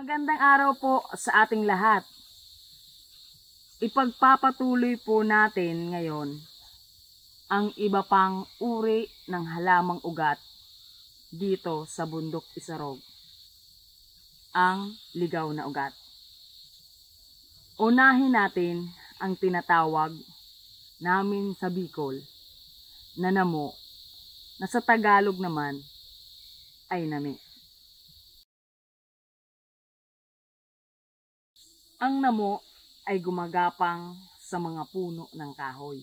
Magandang araw po sa ating lahat. Ipagpapatuloy po natin ngayon ang iba pang uri ng halamang ugat dito sa Bundok Isarog, ang ligaw na ugat. Unahin natin ang tinatawag namin sa Bicol na namo, na sa Tagalog naman ay nami. Ang namo ay gumagapang sa mga puno ng kahoy,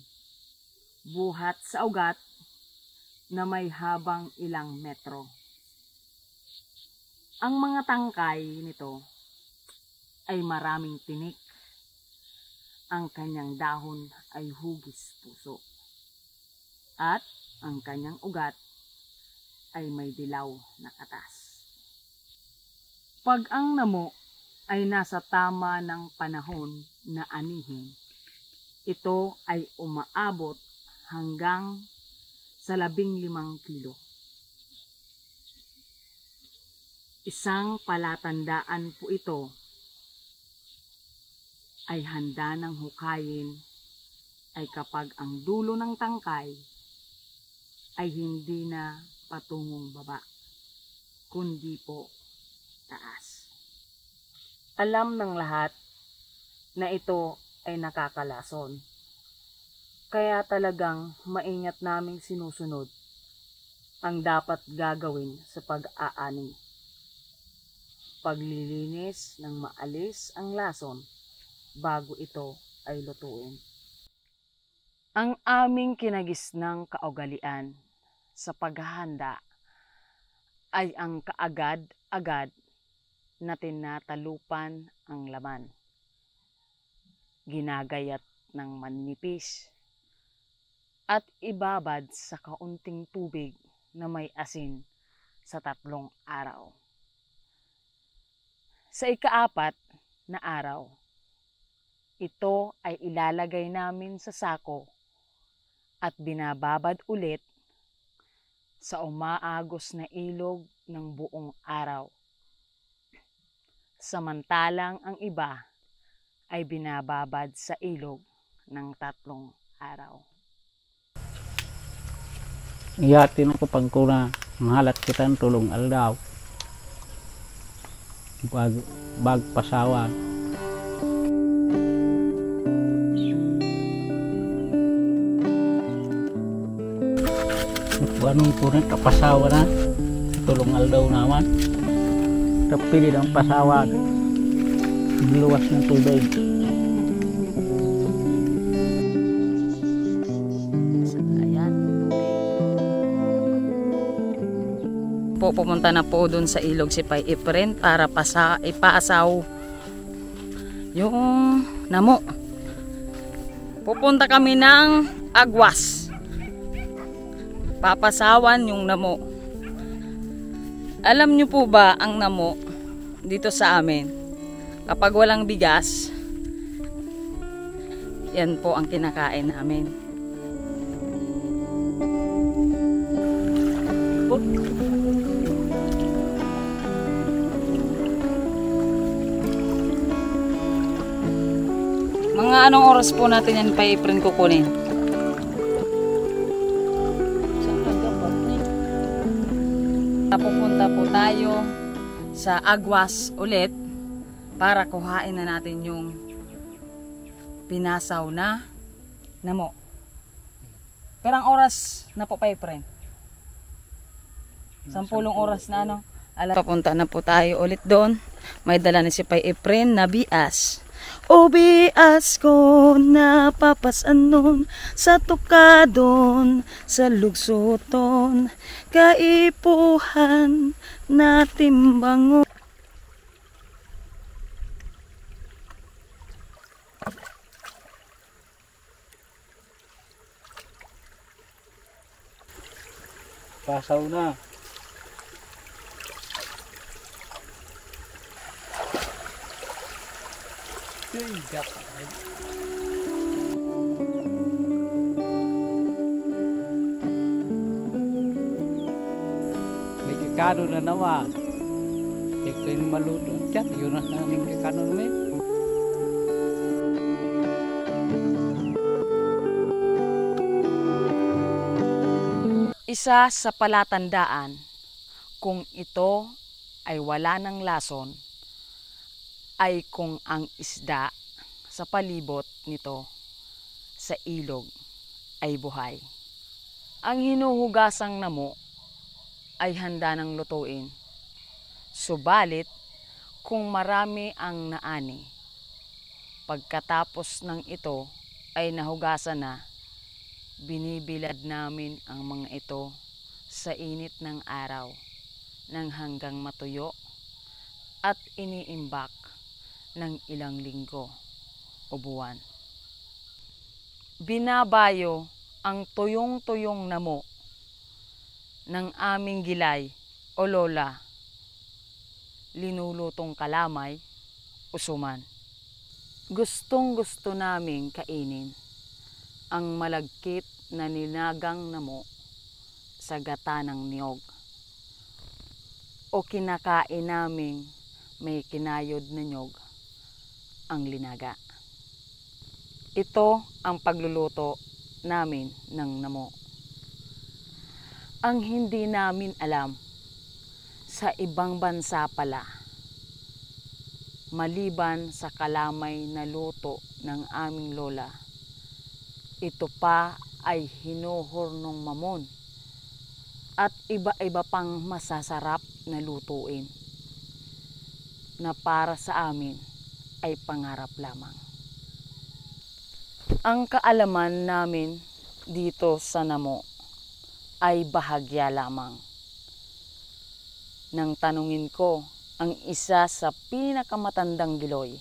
buhat sa ugat na may habang ilang metro. Ang mga tangkay nito ay maraming tinik. Ang kanyang dahon ay hugis puso. At ang kanyang ugat ay may dilaw na katas. Pag ang namo ay nasa tama ng panahon na anihin, ito ay umaabot hanggang sa 15 kilo. Isang palatandaan po ito ay handa ng hukayin ay kapag ang dulo ng tangkay ay hindi na patungong baba, kundi po taas. Alam ng lahat na ito ay nakakalason. Kaya talagang maingat naming sinusunod ang dapat gagawin sa pag-aani. Paglilinis ng maalis ang lason bago ito ay lutuin. Ang aming kinagisnang kaugalian sa paghahanda ay ang kaagad-agad na tinatalupan ang laman. Ginagayat ng manipis at ibabad sa kaunting tubig na may asin sa 3 araw. Sa ika-4 na araw, ito ay ilalagay namin sa sako at binababad ulit sa umaagos na ilog ng buong araw. Samantalang ang iba ay binababad sa ilog ng 3 araw. Iyatin ako pagkuna mahalat kita tulong aldaw. Bag pasawa. Anong punit kapasawa na tulong aldaw naman. Tapi di dalam pasawa luas ng tubig. Ayan, pupunta na po dun sa ilog si Pai Efren para ipaasaw yung namo. Pupunta kami ng Agwas. Papasawan yung namo. Alam nyo po ba ang namo dito sa amin? Kapag walang bigas, yan po ang kinakain namin. Mga anong oras po natin yan pa Efren kukunin? Pupunta po tayo sa Agwas ulit para kuhain na natin yung pinasaw na namo. Pero ang oras na po pa Efren? 10 oras na ano? Papunta na po tayo ulit doon. May dala na si Pai Efren na bias. O bias ko na papasan nun sa tukadon, sa lugsuton, kaipuhan na timbangon. Pasaw na. May kakado na naman. Ikaw maluto chat, yun na namin kay kanon may. Isa sa palatandaan kung ito ay wala ng lason ay kung ang isda sa palibot nito sa ilog ay buhay. Ang hinuhugasang namo ay handa ng lutuin. Subalit, kung marami ang naani, pagkatapos ng ito ay nahugasan na, binibilad namin ang mga ito sa init ng araw nang hanggang matuyo at iniimbak ng ilang linggo o buwan. Binabayo ang tuyong-tuyong namo ng aming gilay o lola, linulutong kalamay o suman. Gustong-gusto naming kainin ang malagkit na ninagang namo sa gata ng niyog o kinakain naming may kinayod na niyog ang linaga. Ito ang pagluluto namin ng namo. Ang hindi namin alam, sa ibang bansa pala, maliban sa kalamay na luto ng aming lola, ito pa ay hinuhurnong mamon at iba-iba pang masasarap na lutuin na para sa amin ay pangarap lamang. Ang kaalaman namin dito sa namo ay bahagya lamang. Nang tanungin ko ang isa sa pinakamatandang giloy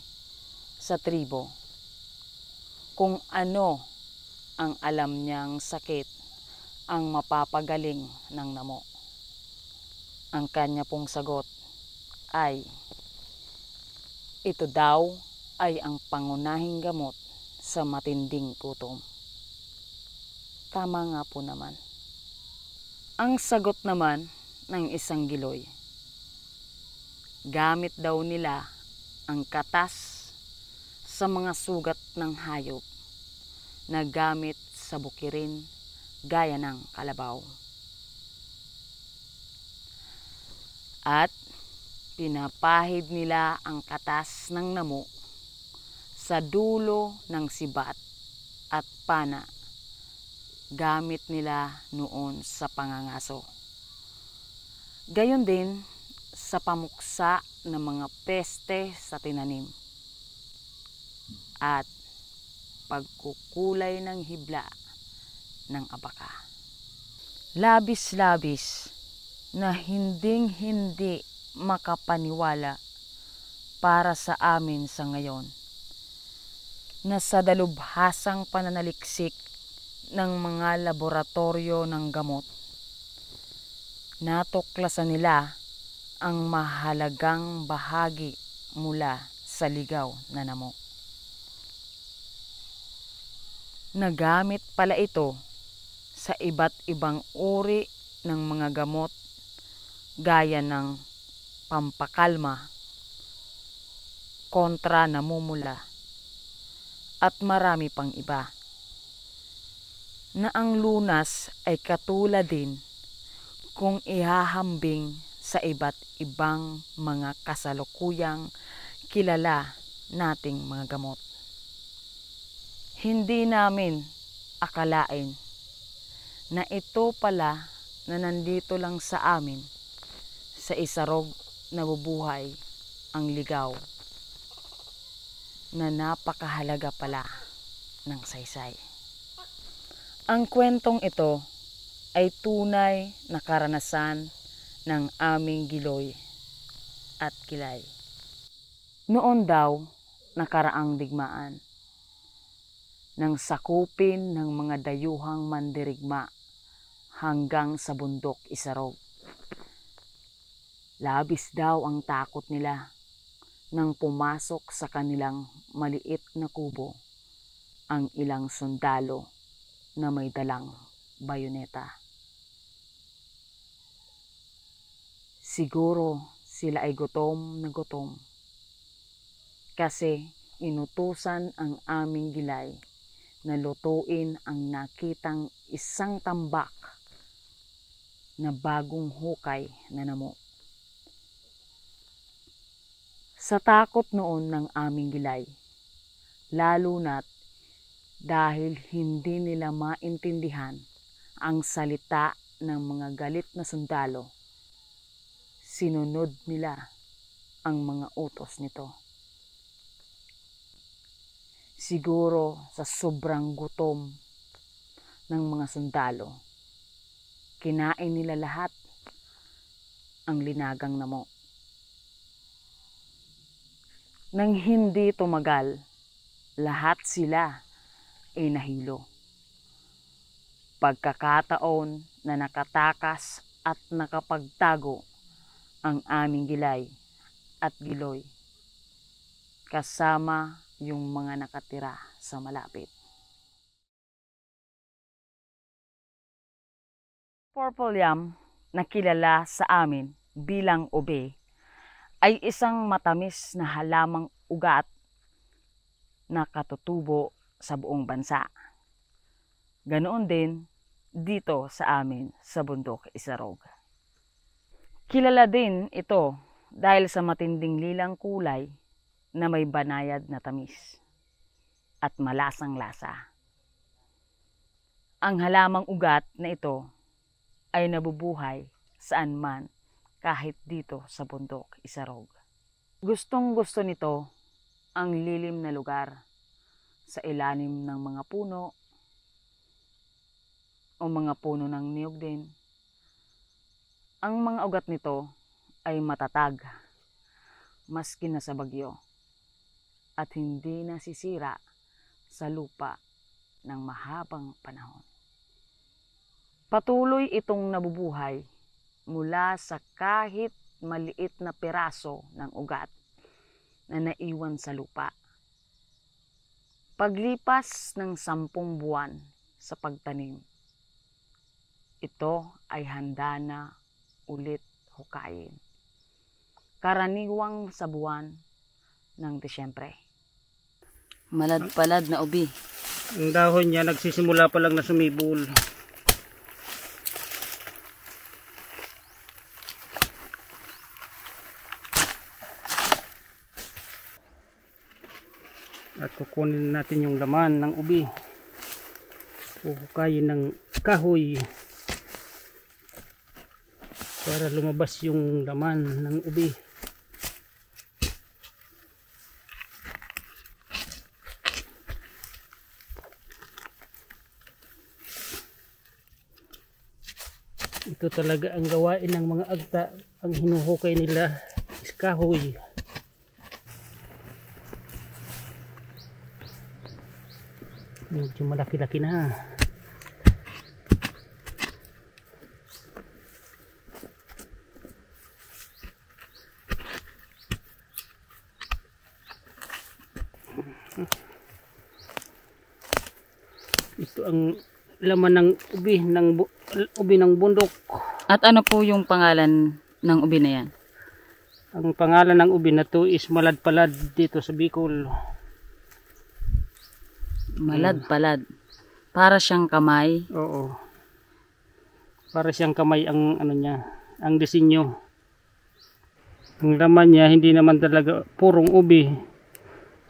sa tribo kung ano ang alam niyang sakit ang mapapagaling ng namo. Ang kanya pong sagot ay, ito daw ay ang pangunahing gamot sa matinding gutom. Tama nga po naman. Ang sagot naman ng isang giloy, gamit daw nila ang katas sa mga sugat ng hayop na gamit sa bukirin gaya ng kalabaw. At pinapahid nila ang katas ng namo sa dulo ng sibat at pana gamit nila noon sa pangangaso. Gayon din sa pamuksa ng mga peste sa tinanim at pagkukulay ng hibla ng abaka. Labis-labis na hinding-hindi makapaniwala para sa amin sa ngayon na sa dalubhasang pananaliksik ng mga laboratorio ng gamot, natuklasan nila ang mahalagang bahagi mula sa ligaw na namo. Nagamit pala ito sa iba't ibang uri ng mga gamot gaya ng pampakalma, kontra namumula, at marami pang iba. Na ang lunas ay katulad din kung ihahambing sa iba't ibang mga kasalukuyang kilala nating mga gamot. Hindi namin akalain na ito pala na nandito lang sa amin sa isarog na bubuhay ang ligaw na napakahalaga pala ng saysay. Ang kwentong ito ay tunay na karanasan ng aming giloy at kilay. Noon daw nakaraang digmaan nang sakupin ng mga dayuhang mandirigma hanggang sa bundok Isarog. Labis daw ang takot nila nang pumasok sa kanilang maliit na kubo ang ilang sundalo na may dalang bayoneta. Siguro sila ay gutom na gutom. Kasi inutusan ang aming gilay na lutuin ang nakitang isang tambak na bagong hukay na namo. Sa takot noon ng aming gilay, lalo na't dahil hindi nila maintindihan ang salita ng mga galit na sundalo, sinunod nila ang mga utos nito. Siguro sa sobrang gutom ng mga sundalo, kinain nila lahat ang linagang namo. Nang hindi tumagal, lahat sila ay nahilo. Pagkakataon na nakatakas at nakapagtago ang aming gilay at giloy, kasama yung mga nakatira sa malapit. Purple yam na kilala sa amin bilang ube ay isang matamis na halamang ugat na katutubo sa buong bansa. Ganoon din dito sa amin sa bundok Isarog. Kilala din ito dahil sa matinding lilang kulay na may banayad na tamis at malasang lasa. Ang halamang ugat na ito ay nabubuhay saan man kahit dito sa bundok Isarog. Gustong gusto nito ang lilim na lugar sa ilalim ng mga puno o mga puno ng niyog din. Ang mga ugat nito ay matatag maski na sa bagyo at hindi nasisira sa lupa ng mahabang panahon. Patuloy itong nabubuhay mula sa kahit maliit na piraso ng ugat na naiwan sa lupa. Paglipas ng 10 buwan sa pagtanim, ito ay handa na ulit hukayin. Karaniwang sa buwan ng Disyembre. Malad-palad na ubi. Ang dahon niya nagsisimula pa lang na sumibol. At kukunin natin yung laman ng ubi. Huhukayin ng kahoy para lumabas yung laman ng ubi. Ito talaga ang gawain ng mga agta. Ang hinuhukay nila is kahoy. Medyo malaki-laki na. Ito ang laman ng ubi ng bundok. At ano po yung pangalan ng ubi na yan? Ang pangalan ng ubi na to is malad-palad dito sa Bicol. Malad-palad. Para siyang kamay. Oo. Para siyang kamay ang ano niya, ang disenyo. Ang laman niya hindi naman talaga purong ubi.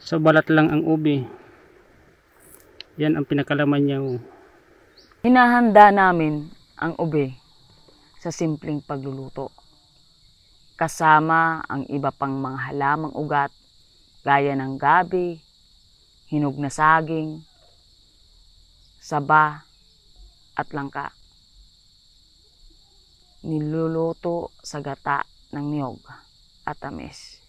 Sa balat lang ang ubi. Yan ang pinakalaman niya. Hinahanda namin ang ube sa simpleng pagluluto. Kasama ang iba pang mga halamang ugat gaya ng gabi, hinog na saging, saba at langka. Niluluto sa gata ng niyog at tamis.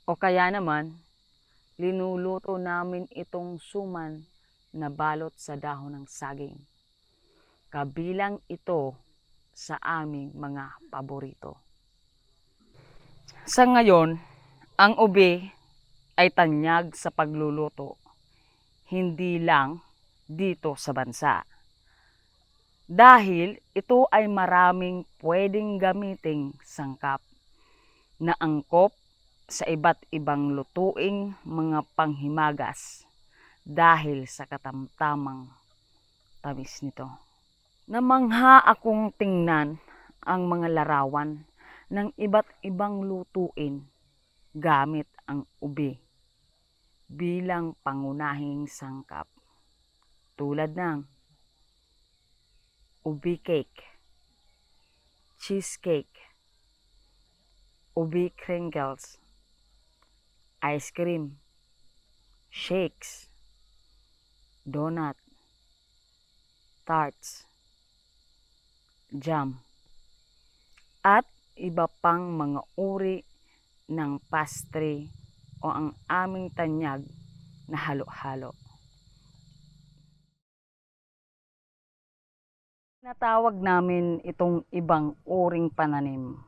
O kaya naman, linuluto namin itong suman na balot sa dahon ng saging. Kabilang ito sa aming mga paborito. Sa ngayon, ang ube ay tanyag sa pagluluto, hindi lang dito sa bansa, dahil ito ay maraming pwedeng gamiting sangkap na angkop sa iba't ibang lutuing mga panghimagas dahil sa katamtamang tamis nito. Namangha akong tingnan ang mga larawan ng iba't ibang lutuin gamit ang ubi bilang pangunahing sangkap, tulad ng ubi cake, cheesecake, ubi crinkles, ice cream, shakes, donut, tarts, jam, at iba pang mga uri ng pastry o ang aming tanyag na halo-halo. Natawag namin itong ibang uring pananim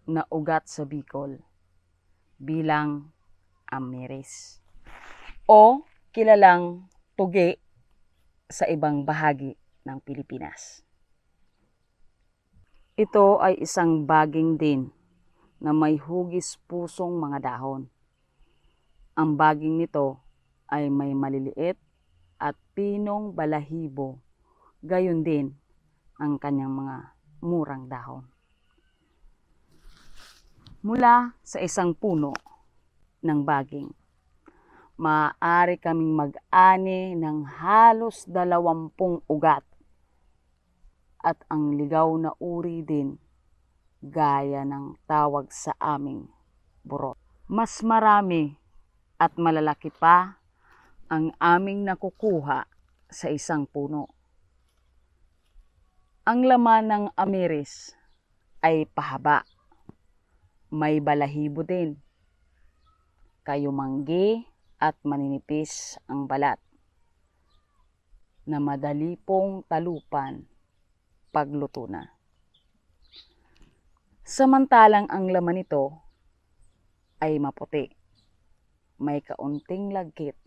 na ugat sa Bicol bilang amiris o kilalang tugi sa ibang bahagi ng Pilipinas. Ito ay isang baging din na may hugis pusong mga dahon. Ang baging nito ay may maliliit at pinong balahibo, gayon din ang kanyang mga murang dahon. Mula sa isang puno ng baging, maaari kaming mag-ani ng halos 20 ugat at ang ligaw na uri din gaya ng tawag sa aming burot. Mas marami at malalaki pa ang aming nakukuha sa isang puno. Ang laman ng amiris ay pahaba, may balahibo din, kayumanggi at maninipis ang balat na madali pong talupan pagluto na. Samantalang ang laman nito ay maputi, may kaunting lagkit,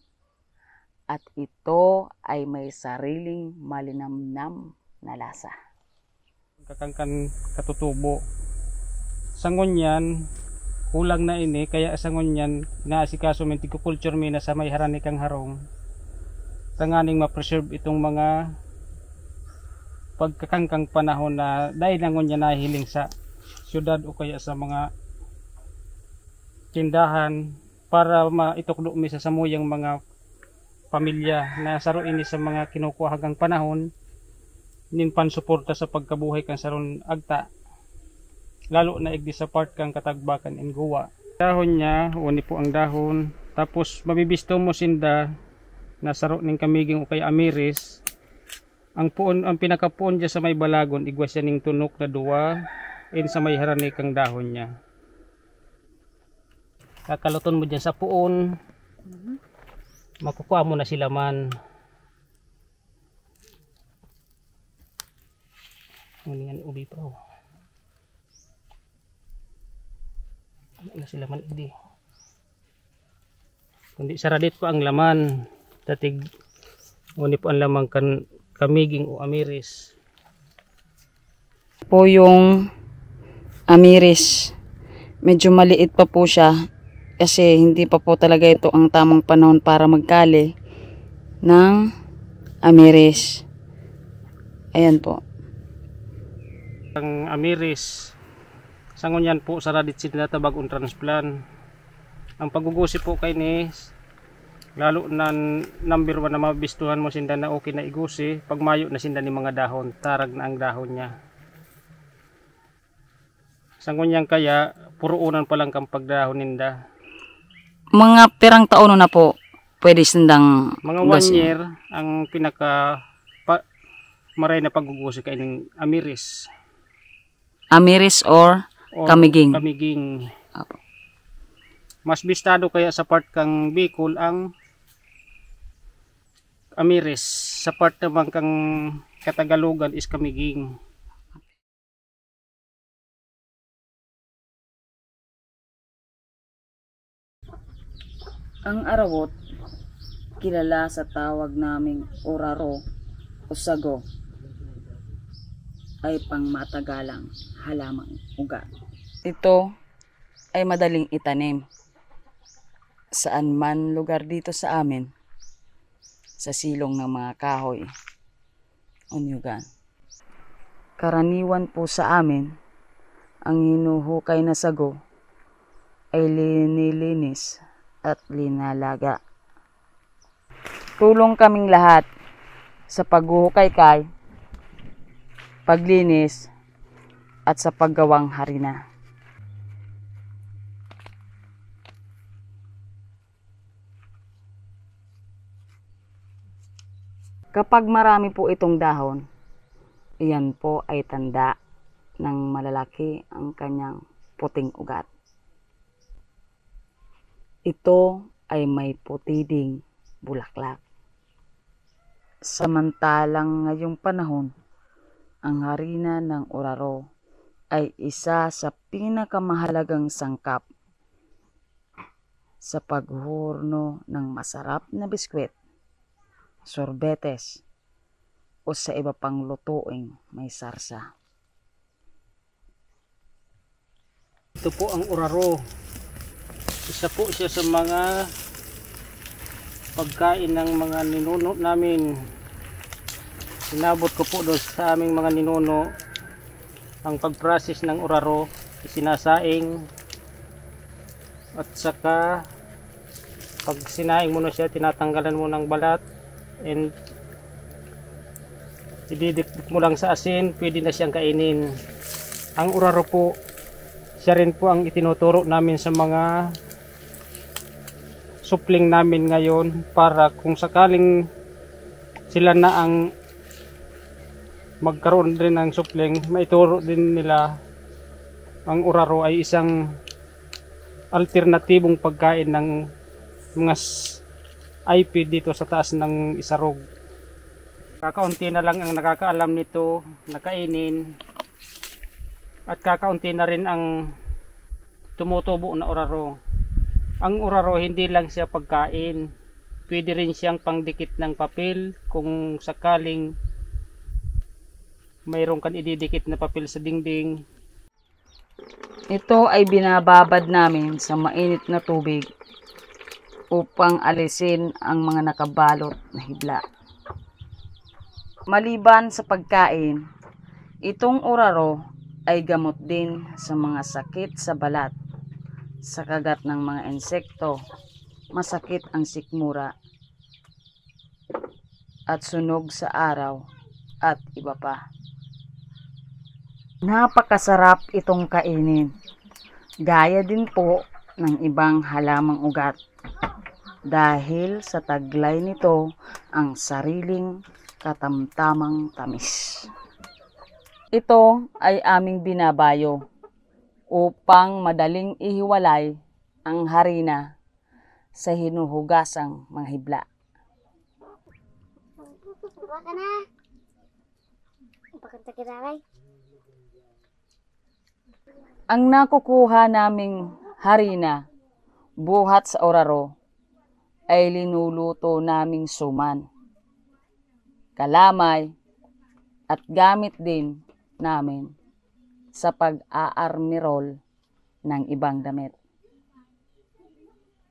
at ito ay may sariling malinamnam na lasa. Kakangkan katutubo. Sangon yan, kulang na ini, kaya sangon yan, naasikaso min tigukulture mi na sa may harani kang harong. Tanganing ma-preserve itong mga pagkakangkang panahon na dahil nangon yan nahiling sa syudad o kaya sa mga tindahan para maitukdo mi sa samuyang mga pamilya na saro ini sa mga kinukuha hanggang panahon nin pansuporta sa pagkabuhay kang saron agta, lalo na igdi sa part kang katagbakan in guwa. Dahon niya, uni po ang dahon, tapos mabibisto mo sinda na saro ning kamiging o kay amiris. Ang puon, ang pinakapuon diya sa may balagon, igwas siya ning tunok na duwa in sa may harani kang dahon niya. Kakaluton mo diyan sa puon, makukuha mo na sila man. Nguningan ubi pa oh. Ano sila man idi. Kundi saradit ko ang laman. Tatig ngunit po ang lamang kamiging o amiris. Po yung amiris. Medyo maliit pa po siya kasi hindi pa po talaga ito ang tamang panahon para magkali ng amiris. Ayan po. Ang amiris, sangon yan po sa radit sinatabag on transplant. Ang paggugusi po kay ni, lalo na number 1 na mabistuhan mo sinda na okay na igusi, pag mayo na sinda ni mga dahon, tarag na ang dahon niya. Sangon yan kaya, puro unan pa lang kang pagdahon ninda. Mga pirang taon na po, pwede sindang mga 1 year, ang pinaka maray na paggugusi kay ng amiris. Amiris or kamiging. Kamiging. Apo. Mas bistado kaya sa part kang Bicol ang amiris. Sa part naman kang Katagalugan is kamiging. Ang arawot, kilala sa tawag naming oraro o sago. ay pangmatagalang halamang ugat. Ito ay madaling itanim saan man lugar dito sa amin, sa silong ng mga kahoy o niyugan. Karaniwan po sa amin, ang hinuhukay na sago ay linilinis at linalaga. Tulong kaming lahat sa paghuhukay-kay, paglinis, at sa paggawang harina. Kapag marami po itong dahon, iyan po ay tanda ng malalaki ang kanyang puting ugat. Ito ay may puti ding bulaklak. Samantalang ngayong panahon, ang harina ng uraro ay isa sa pinakamahalagang sangkap sa paghurno ng masarap na biskwit, sorbetes, o sa iba pang lutuing may sarsa. Ito po ang uraro. Isa po siya sa mga pagkain ng mga ninuno namin. Inabot ko po doon sa aming mga ninuno ang pag-process ng uraro, isinasaing, at saka pag sinaing mo na siya, tinatanggalan mo ng balat and ididikdik mo lang sa asin, pwede na siyang kainin. Ang uraro po, siya rin po ang itinuturo namin sa mga supling namin ngayon para kung sakaling sila na ang magkaroon din ng supling, maituro din nila ang uraro ay isang alternatibong pagkain ng mga IP dito sa taas ng Isarog. Kakaunti na lang ang nakakaalam nito na kainin at kakaunti na rin ang tumutubo na uraro. Ang uraro hindi lang siya pagkain, pwede rin siyang pangdikit ng papel kung sakaling mayroon kang ididikit na papel sa dingding. Ito ay binababad namin sa mainit na tubig upang alisin ang mga nakabalot na hibla. Maliban sa pagkain, itong uraro ay gamot din sa mga sakit sa balat, sa kagat ng mga insekto, masakit ang sikmura, at sunog sa araw, at iba pa. Napakasarap itong kainin, gaya din po ng ibang halamang ugat, dahil sa taglay nito ang sariling katamtamang tamis. Ito ay aming binabayo upang madaling ihiwalay ang harina sa hinuhugasang mga hibla. Baka na. Bakit takiraway? Ang nakukuha naming harina buhat sa uraro ay linuluto naming suman, kalamay, at gamit din namin sa pag-aarmirol ng ibang damit.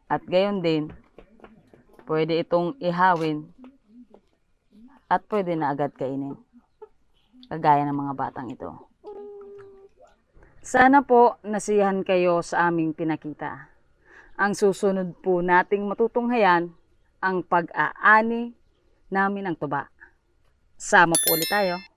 At gayon din, pwede itong ihawin at pwede na agad kainin, kagaya ng mga batang ito. Sana po nasiyahan kayo sa aming pinakita. Ang susunod po nating matutunghayan ang pag-aani namin ng tuba. Sama po ulit tayo.